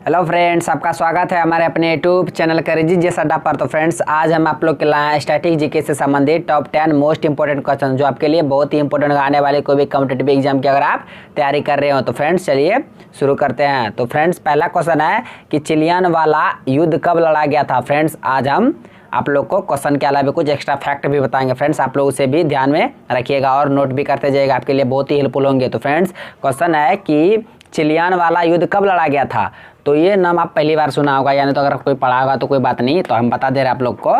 Hello friends, आपका स्वागत है हमारे अपने यूट्यूब चैनल करेजी जैसा अड्डा पर। तो फ्रेंड्स, आज हम आप लोग के लाए स्टैटिक जीके से संबंधित टॉप 10 मोस्ट इंपॉर्टेंट क्वेश्चन जो आपके लिए बहुत ही इंपॉर्टेंट आने वाले कोई भी कॉम्पिटिटिव एग्जाम की अगर आप तैयारी कर रहे हो। तो फ्रेंड्स चलिए शुरू करते हैं। तो फ्रेंड्स पहला क्वेश्चन है कि चिलियन वाला युद्ध कब लड़ा गया था। फ्रेंड्स आज हम आप लोग को क्वेश्चन के अलावा कुछ एक्स्ट्रा फैक्ट भी बताएंगे। फ्रेंड्स आप लोग उसे भी ध्यान में रखिएगा और नोट भी करते जाइएगा, आपके लिए बहुत ही हेल्पफुल होंगे। तो फ्रेंड्स क्वेश्चन है कि चिलियन वाला युद्ध कब लड़ा गया था। तो ये नाम आप पहली बार सुना होगा, यानी तो अगर कोई पढ़ा होगा तो कोई बात नहीं, तो हम बता दे रहे हैं आप लोग को।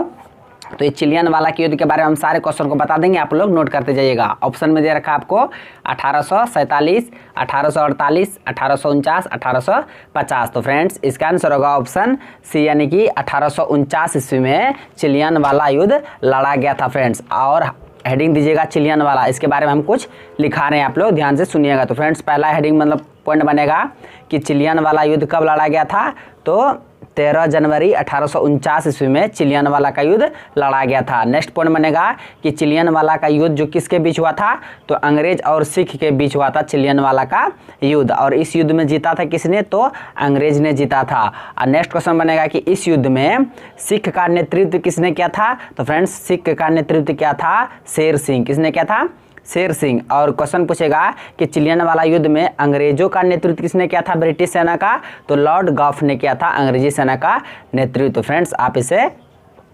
तो ये चिलियन वाला के युद्ध के बारे में हम सारे क्वेश्चन को बता देंगे, आप लोग नोट करते जाइएगा। ऑप्शन में दे रखा आपको 1847, 1848, 1849, 1850। तो फ्रेंड्स इसका आंसर होगा ऑप्शन सी, यानी कि 1849 ईस्वी में चिलियन वाला युद्ध लड़ा गया था। फ्रेंड्स और हेडिंग दीजिएगा चिलियन वाला, इसके बारे में हम कुछ लिखा रहे हैं, आप लोग ध्यान से सुनिएगा। तो फ्रेंड्स पहला हेडिंग मतलब पॉइंट बनेगा कि चिलियन वाला युद्ध कब लड़ा गया था। तो 13 जनवरी 1849 ईस्वी में चिलियन वाला का युद्ध लड़ा गया था। नेक्स्ट पॉइंट बनेगा कि चिलियन वाला का युद्ध जो किसके बीच हुआ था, तो अंग्रेज और सिख के बीच हुआ था चिलियन वाला का युद्ध। और इस युद्ध में जीता था किसने, तो अंग्रेज ने जीता था। और नेक्स्ट क्वेश्चन बनेगा कि इस युद्ध में सिख का नेतृत्व किसने किया था। तो फ्रेंड्स सिख का नेतृत्व क्या था, शेर सिंह। किसने किया था, शेर सिंह। और क्वेश्चन पूछेगा कि चिलियन वाला युद्ध में अंग्रेजों का नेतृत्व किसने किया था, ब्रिटिश सेना का। तो लॉर्ड गॉफ ने किया था अंग्रेजी सेना का नेतृत्व। फ्रेंड्स आप इसे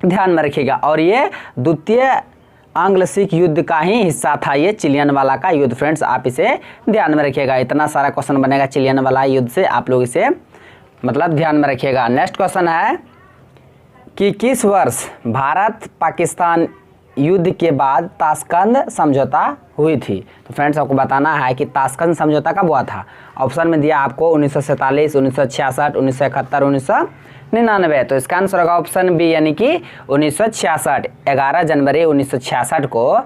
ध्यान में रखिएगा। और ये द्वितीय आंग्ल सिख युद्ध का ही हिस्सा था ये चिलियन वाला का युद्ध। फ्रेंड्स आप इसे ध्यान में रखिएगा। इतना सारा क्वेश्चन बनेगा चिलियन वाला युद्ध से, आप लोग इसे मतलब ध्यान में रखिएगा। नेक्स्ट क्वेश्चन है कि किस वर्ष भारत पाकिस्तान युद्ध के बाद ताशकंद समझौता हुई थी। तो फ्रेंड्स आपको बताना है कि ताशकंद समझौता कब हुआ था। ऑप्शन में दिया आपको 1947, 1966, 1971, 1999। तो इसका आंसर होगा ऑप्शन बी, यानी कि 1966। 11 जनवरी 1966 को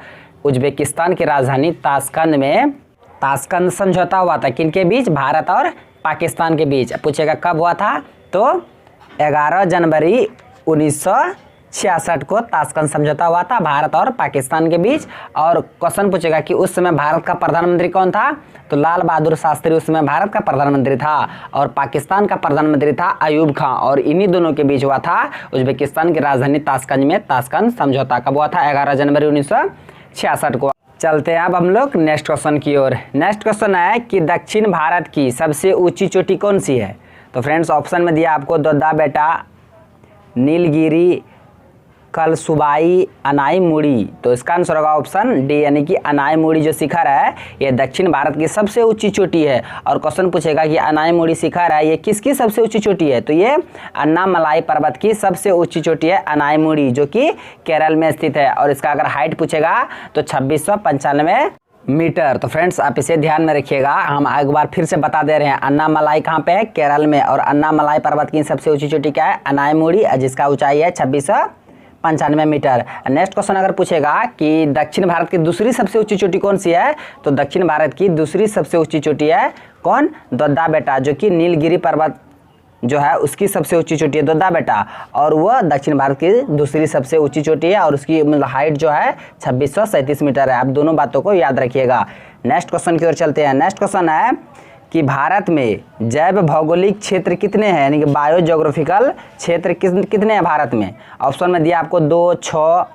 उज्बेकिस्तान की राजधानी ताशकंद में ताशकंद समझौता हुआ था। किनके बीच, भारत और पाकिस्तान के बीच। पूछेगा कब हुआ था, तो 11 जनवरी 1966 को ताशकंद समझौता हुआ था भारत और पाकिस्तान के बीच। और क्वेश्चन पूछेगा कि उस समय भारत का प्रधानमंत्री कौन था। तो लाल बहादुर शास्त्री उस समय भारत का प्रधानमंत्री था और पाकिस्तान का प्रधानमंत्री था अयूब खां। और इन्हीं दोनों के बीच हुआ था उज्बेकिस्तान की राजधानी ताशकंद में ताशकंद समझौता। कब हुआ था, 11 जनवरी 1966 को। चलते हैं अब हम लोग नेक्स्ट क्वेश्चन की ओर। नेक्स्ट क्वेश्चन है कि दक्षिण भारत की सबसे ऊंची चोटी कौन सी है। तो फ्रेंड्स ऑप्शन में दिया आपको दोद्दा बेटा, नीलगिरी, कलसुबाई, अनाईमुड़ी। तो इसका आंसर होगा ऑप्शन डी, यानी कि अनाईमुड़ी जो शिखर है ये दक्षिण भारत की सबसे ऊंची चोटी है। और क्वेश्चन पूछेगा कि अनाईमुड़ी शिखर है ये किसकी सबसे ऊंची चोटी है। तो ये अन्नामलाई पर्वत की सबसे ऊंची चोटी है अनाईमुड़ी, जो कि केरल में स्थित है। और इसका अगर हाइट पूछेगा तो 2695 मीटर। तो फ्रेंड्स आप इसे ध्यान में रखिएगा। हम एक बार फिर से बता दे रहे हैं, अन्नामलाई कहाँ पे है, केरल में। और अन्नामलाई पर्वत की सबसे ऊंची चोटी क्या है, अनाईमुड़ी, जिसका ऊंचाई है 2695 मीटर। नेक्स्ट क्वेश्चन अगर पूछेगा कि दक्षिण भारत की दूसरी सबसे ऊंची चोटी कौन सी है। तो दक्षिण भारत की दूसरी सबसे ऊंची चोटी है कौन, दोद्दा बेटा, जो कि नीलगिरी पर्वत जो है उसकी सबसे ऊंची चोटी है दोद्दा बेटा। और वह दक्षिण भारत की दूसरी सबसे ऊंची चोटी है और उसकी हाइट जो है 2637 मीटर है। आप दोनों बातों को याद रखिएगा। नेक्स्ट क्वेश्चन की ओर चलते हैं। नेक्स्ट क्वेश्चन है कि भारत में जैव भौगोलिक क्षेत्र कितने हैं, यानी कि बायो जोग्राफिकल क्षेत्र कितने हैं भारत में। ऑप्शन में दिया आपको 2, 6,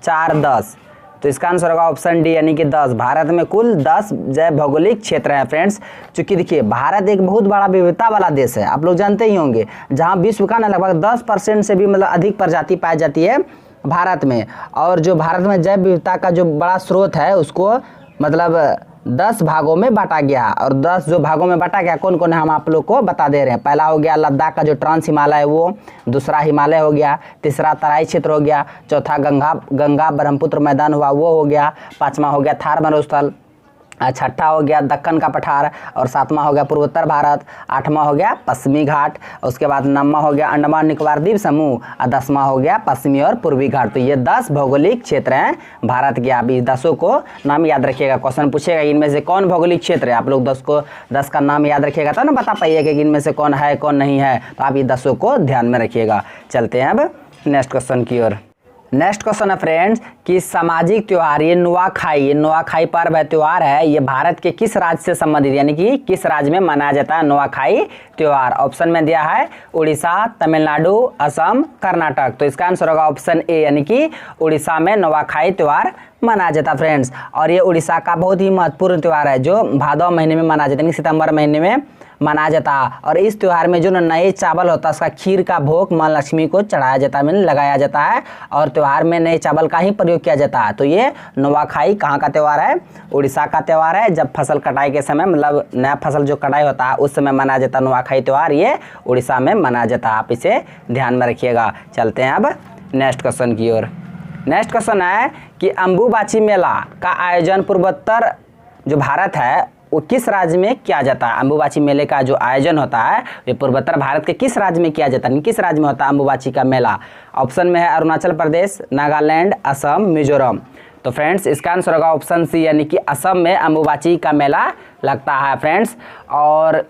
4, 10। तो इसका आंसर होगा ऑप्शन डी, यानी कि 10। भारत में कुल 10 जैव भौगोलिक क्षेत्र हैं। फ्रेंड्स चूंकि देखिए भारत एक बहुत बड़ा विविधता वाला देश है, आप लोग जानते ही होंगे, जहां विश्व का ना लगभग 10% से भी मतलब अधिक प्रजाति पाई जाती है भारत में। और जो भारत में जैव विविधता का जो बड़ा स्रोत है उसको मतलब 10 भागों में बांटा गया। और 10 जो भागों में बांटा गया कौन कौन है हम आप लोग को बता दे रहे हैं। पहला हो गया लद्दाख का जो ट्रांस हिमालय है वो, दूसरा हिमालय हो गया, तीसरा तराई क्षेत्र हो गया, चौथा गंगा ब्रह्मपुत्र मैदान हुआ वो हो गया, पांचवा हो गया थार मरुस्थल, छठा हो गया दक्कन का पठार, और सातवां हो गया पूर्वोत्तर भारत, आठवां हो गया पश्चिमी घाट, उसके बाद नौवां हो गया अंडमान निकोबार द्वीप समूह, और 10वां हो गया पश्चिमी और पूर्वी घाट। तो ये 10 भौगोलिक क्षेत्र हैं भारत के। आप इस 10 को नाम याद रखिएगा। क्वेश्चन पूछेगा इनमें से कौन भौगोलिक क्षेत्र है, आप लोग 10 का नाम याद रखिएगा तो ना बता पाइएगा कि इनमें से कौन है कौन नहीं है। तो आप ये 10 को ध्यान में रखिएगा। चलते हैं अब नेक्स्ट क्वेश्चन की ओर। नेक्स्ट क्वेश्चन है फ्रेंड्स कि सामाजिक त्योहार ये नुआखाई पर्व है, त्योहार है, ये भारत के किस राज्य से संबंधित, यानी कि किस राज्य में मनाया जाता है नुआखाई त्योहार। ऑप्शन में दिया है उड़ीसा, तमिलनाडु, असम, कर्नाटक। तो इसका आंसर होगा ऑप्शन ए, यानी कि उड़ीसा में नुआखाई त्योहार मनाया जाता है फ्रेंड्स। और ये उड़ीसा का बहुत ही महत्वपूर्ण त्योहार है जो भादौ महीने में मनाया जाता है, यानी सितंबर महीने में मनाया जाता है। और इस त्यौहार में जो नए चावल होता है उसका खीर का भोग माँ लक्ष्मी को चढ़ाया जाता है, मीन लगाया जाता है, और त्यौहार में नए चावल का ही प्रयोग किया जाता है। तो ये नुआखाई कहाँ का त्यौहार है? उड़ीसा का त्यौहार है। जब फसल कटाई के समय, मतलब नया फसल जो कटाई होता है उस समय मनाया जाता है नुआखाई त्यौहार, ये उड़ीसा में मनाया जाता है। आप इसे ध्यान में रखिएगा। चलते हैं अब नेक्स्ट क्वेश्चन की ओर। नेक्स्ट क्वेश्चन है कि अंबुबाची मेला का आयोजन पूर्वोत्तर जो भारत है वो किस राज्य में किया जाता है? अंबुबाची मेले का जो आयोजन होता है ये पूर्वोत्तर भारत के किस राज्य में किया जाता है, किस राज्य में होता है अंबुबाची का मेला? ऑप्शन में है अरुणाचल प्रदेश, नागालैंड, असम, मिजोरम। तो फ्रेंड्स इसका आंसर होगा ऑप्शन सी, यानी कि असम में अंबुबाची का मेला लगता है फ्रेंड्स। और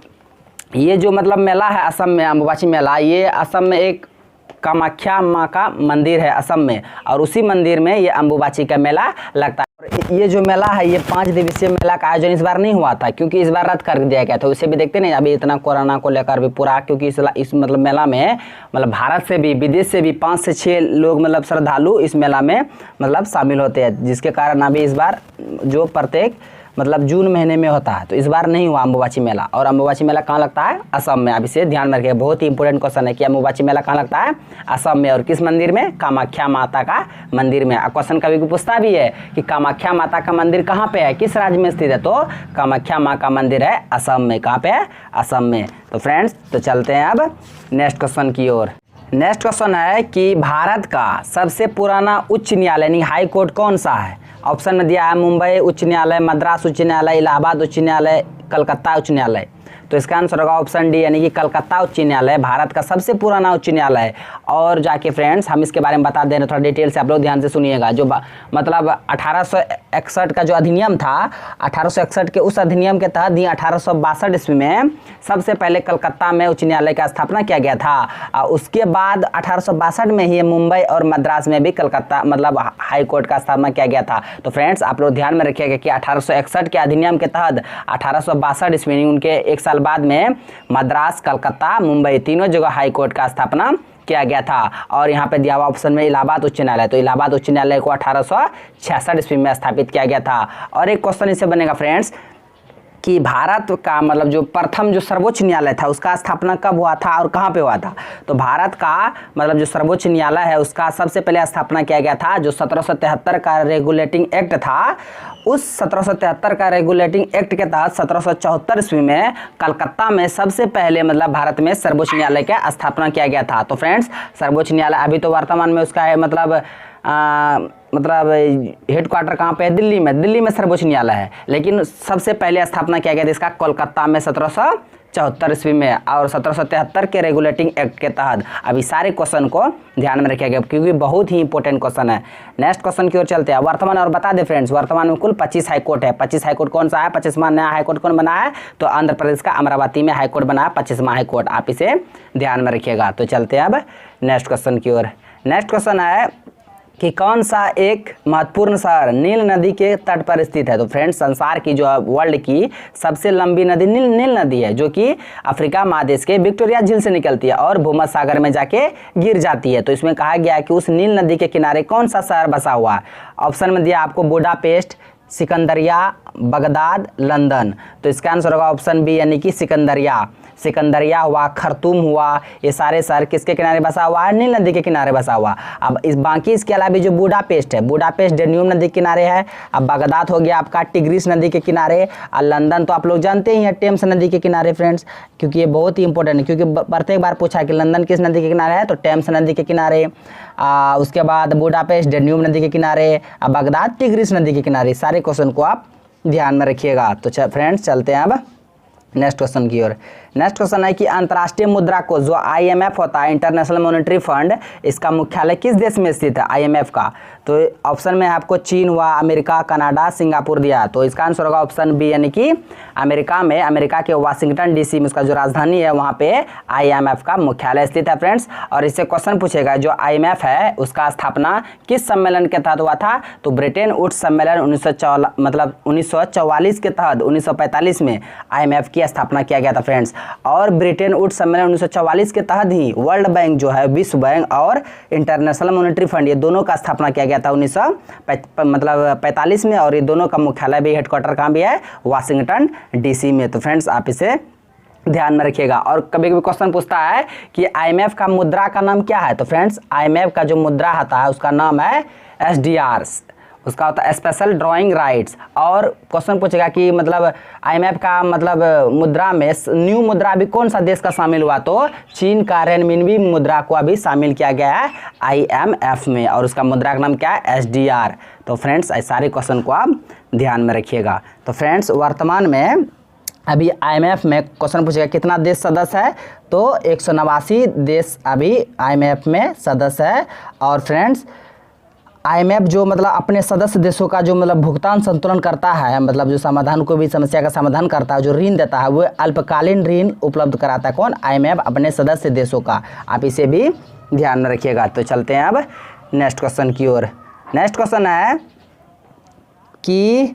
ये जो मतलब मेला है असम में, अंबुबाची मेला, ये असम में एक कामाख्या माँ का मंदिर है असम में, और उसी मंदिर में ये अंबुबाची का मेला लगता है। ये जो मेला है ये 5 दिवसीय मेला का आयोजन इस बार नहीं हुआ था, क्योंकि इस बार रद्द कर दिया गया था। उसे भी देखते नहीं अभी इतना कोरोना को लेकर भी पूरा, क्योंकि इस मतलब मेला में मतलब भारत से भी विदेश से भी 5 से 6 लोग मतलब श्रद्धालु इस मेला में मतलब शामिल होते हैं, जिसके कारण अभी इस बार जो प्रत्येक मतलब जून महीने में होता है, तो इस बार नहीं हुआ अंबुबाची मेला। और अंबुबाची मेला कहाँ लगता है? असम में। अब इसे ध्यान में रखिए, बहुत ही इंपॉर्टेंट क्वेश्चन है कि अंबुबाची मेला कहाँ लगता है? असम में। और किस मंदिर में? कामाख्या माता का मंदिर में। क्वेश्चन कभी पूछता भी है कि कामाख्या माता का मंदिर कहाँ पे है, किस राज्य में स्थित है? तो कामाख्या माँ का मंदिर है असम में। कहाँ पे है? असम में। तो फ्रेंड्स तो चलते हैं अब नेक्स्ट क्वेश्चन की ओर। नेक्स्ट क्वेश्चन है कि भारत का सबसे पुराना उच्च न्यायालय यानी हाई कोर्ट कौन सा है? ऑप्शन में दिया है मुंबई उच्च न्यायालय, मद्रास उच्च न्यायालय, इलाहाबाद उच्च न्यायालय, कलकत्ता उच्च न्यायालय। तो इसका आंसर होगा ऑप्शन डी, यानी कि कलकत्ता उच्च न्यायालय भारत का सबसे पुराना उच्च न्यायालय है। और जाके फ्रेंड्स हम इसके बारे में बता दे रहे हैं, थोड़ा डिटेल से आप लोग ध्यान से सुनिएगा। जो मतलब 1861 का जो अधिनियम था, 1861 के उस अधिनियम के तहत ही 1862 ईस्वी में सबसे पहले कलकत्ता में उच्च न्यायालय का स्थापना किया गया था। उसके बाद 1862 में ही मुंबई और मद्रास में भी कलकत्ता मतलब हाई कोर्ट का स्थापना किया गया था। तो फ्रेंड्स आप लोग ध्यान में रखिएगा कि 1861 के अधिनियम के तहत 1862 ईस्वी उनके एक साल बाद में मद्रास, कलकत्ता, मुंबई तीनों जगह हाई कोर्ट का स्थापना किया गया था। और यहाँ पे दिया हुआ ऑप्शन में इलाहाबाद उच्च न्यायालय, तो इलाहाबाद उच्च न्यायालय को 1866 ईस्वी में स्थापित किया गया था। और एक क्वेश्चन इससे बनेगा फ्रेंड्स कि भारत का मतलब जो प्रथम जो सर्वोच्च न्यायालय था उसका स्थापना कब हुआ था और कहाँ पे हुआ था? तो भारत का मतलब जो सर्वोच्च न्यायालय है उसका सबसे पहले स्थापना किया गया था जो 1773 का रेगुलेटिंग एक्ट था। उस 1773 का रेगुलेटिंग एक्ट के तहत 1774 ईस्वी में कलकत्ता में सबसे पहले मतलब भारत में सर्वोच्च न्यायालय का स्थापना किया गया था। तो फ्रेंड्स सर्वोच्च न्यायालय अभी तो वर्तमान में उसका है मतलब हेडक्वार्टर कहाँ पे है? दिल्ली में। दिल्ली में सर्वोच्च न्यायालय है, लेकिन सबसे पहले स्थापना किया गया था इसका कोलकाता में 1774 ईस्वी में और 1773 के रेगुलेटिंग एक्ट के तहत। अभी सारे क्वेश्चन को ध्यान में रखिएगा क्योंकि बहुत ही इंपॉर्टेंट क्वेश्चन है। नेक्स्ट क्वेश्चन की ओर चलते हैं। वर्तमान और बता दें फ्रेंड्स, वर्तमान में कुल 25 हाईकोर्ट है। 25 हाईकोर्ट कौन सा है? 25वां नया हाईकोर्ट कौन बना है? तो आंध्र प्रदेश का अमरावती में हाईकोर्ट बना है 25वां हाईकोर्ट। आप इसे ध्यान में रखिएगा। तो चलते हैं अब नेक्स्ट क्वेश्चन की ओर। नेक्स्ट क्वेश्चन है कि कौन सा एक महत्वपूर्ण शहर नील नदी के तट पर स्थित है? तो फ्रेंड्स संसार की जो वर्ल्ड की सबसे लंबी नदी नील नदी है, जो कि अफ्रीका महादेश के विक्टोरिया झील से निकलती है और भूमध्य सागर में जाके गिर जाती है। तो इसमें कहा गया है कि उस नील नदी के किनारे कौन सा शहर बसा हुआ है? ऑप्शन में दिया आपको बुडापेस्ट, सिकंदरिया, बगदाद, लंदन। तो इसका आंसर होगा ऑप्शन बी, यानी कि सिकंदरिया। सिकंदरिया हुआ, खरतूम हुआ, ये सारे शहर किसके किनारे बसा हुआ है? नील नदी के किनारे बसा हुआ। अब इस बाकी इसके अलावा जो बुडापेस्ट है, बुडापेस्ट डेन्यूब नदी के किनारे है। अब बगदाद हो गया आपका टिग्रिस नदी के किनारे, और लंदन तो आप लोग जानते ही हैं टेम्स नदी के किनारे फ्रेंड्स, क्योंकि ये बहुत ही इंपॉर्टेंट है क्योंकि प्रत्येक बार पूछा कि लंदन किस नदी के किनारे है, तो टेम्स नदी के किनारे। उसके बाद बुडापेस्ट डेन्यूब नदी के किनारे, बगदाद टिग्रिस नदी के किनारे। सारे क्वेश्चन को आप ध्यान में रखिएगा। तो फ्रेंड्स चलते हैं अब नेक्स्ट क्वेश्चन की ओर। नेक्स्ट क्वेश्चन है कि अंतर्राष्ट्रीय मुद्रा कोष जो IMF होता है, इंटरनेशनल मॉनेटरी फंड, इसका मुख्यालय किस देश में स्थित है IMF का? तो ऑप्शन में आपको चीन हुआ, अमेरिका, कनाडा, सिंगापुर दिया। तो इसका आंसर होगा ऑप्शन बी, यानी कि अमेरिका में, अमेरिका के वाशिंगटन DC में उसका जो राजधानी है वहाँ पे IMF का मुख्यालय स्थित है फ्रेंड्स। और इससे क्वेश्चन पूछेगा जो IMF है उसका स्थापना किस सम्मेलन के तहत हुआ था? तो ब्रिटेन वुड्स सम्मेलन 1944 के तहत 1945 में IMF की स्थापना किया गया था फ्रेंड्स। और ब्रिटेन वुड्स सम्मेलन 1944 के तहत ही वर्ल्ड बैंक जो है, विश्व बैंक और इंटरनेशनल मॉनेटरी फंड, ये दोनों का स्थापना किया गया था 1945 में। और ये दोनों का मुख्यालय भी, हेडक्वार्टर कहाँ भी है? वाशिंगटन DC में। तो फ्रेंड्स आप इसे ध्यान में रखिएगा। और कभी कभी क्वेश्चन पूछता है कि IMF का मुद्रा का नाम क्या है? तो फ्रेंड्स IMF का जो मुद्रा आता है उसका नाम है SDR, उसका होता है स्पेशल ड्राइंग राइट्स। और क्वेश्चन पूछेगा कि मतलब IMF का मतलब मुद्रा में न्यू मुद्रा अभी कौन सा देश का शामिल हुआ? तो चीन का रेनमिनबी मुद्रा को अभी शामिल किया गया है IMF में, और उसका मुद्रा का नाम क्या है? SDR। तो फ्रेंड्स सारे क्वेश्चन को आप ध्यान में रखिएगा। तो फ्रेंड्स वर्तमान में अभी IMF में क्वेश्चन पूछेगा कितना देश सदस्य है? तो 189 देश अभी IMF में सदस्य है। और फ्रेंड्स IMF जो मतलब अपने सदस्य देशों का जो मतलब भुगतान संतुलन करता है, मतलब जो समाधान, कोई भी समस्या का समाधान करता है, जो ऋण देता है, वो अल्पकालीन ऋण उपलब्ध कराता है। कौन? IMF अपने सदस्य देशों का। आप इसे भी ध्यान में रखिएगा। तो चलते हैं अब नेक्स्ट क्वेश्चन की ओर। नेक्स्ट क्वेश्चन है कि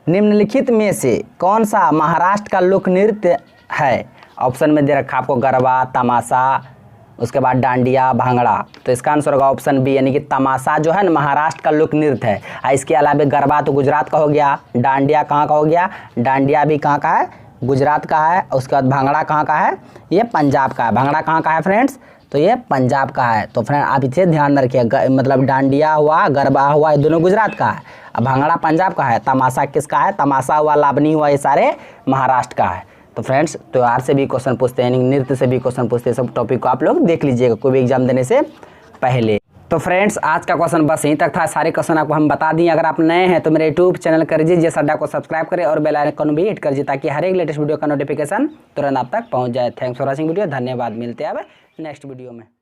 निम्नलिखित में से कौन सा महाराष्ट्र का लोक नृत्य है? ऑप्शन में दे रखा आपको गरबा, तमाशा, उसके बाद डांडिया, भांगड़ा। तो इसका आंसर होगा ऑप्शन बी, यानी कि तमाशा जो है ना महाराष्ट्र का लोक नृत्य है। इसके अलावा गरबा तो गुजरात का हो गया, डांडिया कहाँ का हो गया? डांडिया भी कहाँ का है? गुजरात का है। उसके बाद भांगड़ा कहाँ का है? ये पंजाब का है। भांगड़ा कहाँ का है फ्रेंड्स? तो ये पंजाब का है। तो फ्रेंड आप इसे ध्यान में रखिए, मतलब डांडिया हुआ, गरबा हुआ, ये दोनों गुजरात का है। अब भांगड़ा पंजाब का है। तमाशा किसका है? तमाशा हुआ, लावनी हुआ, ये सारे महाराष्ट्र का है। तो फ्रेंड्स त्योहार से भी क्वेश्चन पूछते हैं, नृत्य से भी क्वेश्चन पूछते हैं। सब टॉपिक को आप लोग देख लीजिएगा कोई भी एग्जाम देने से पहले। तो फ्रेंड्स आज का क्वेश्चन बस यहीं तक था। सारे क्वेश्चन आपको हम बता दिए। अगर आप नए हैं तो मेरे यूट्यूब चैनल कर दीजिए, जिस अड्डा को सब्सक्राइब करें और बेल आइकन भी हिट कर दीजिए, ताकि हर एक लेटेस्ट वीडियो का नोटिफिकेशन तुरंत आप तक पहुंच जाए। Thanks for watching video. धन्यवाद। मिलते हैं अब नेक्स्ट वीडियो में।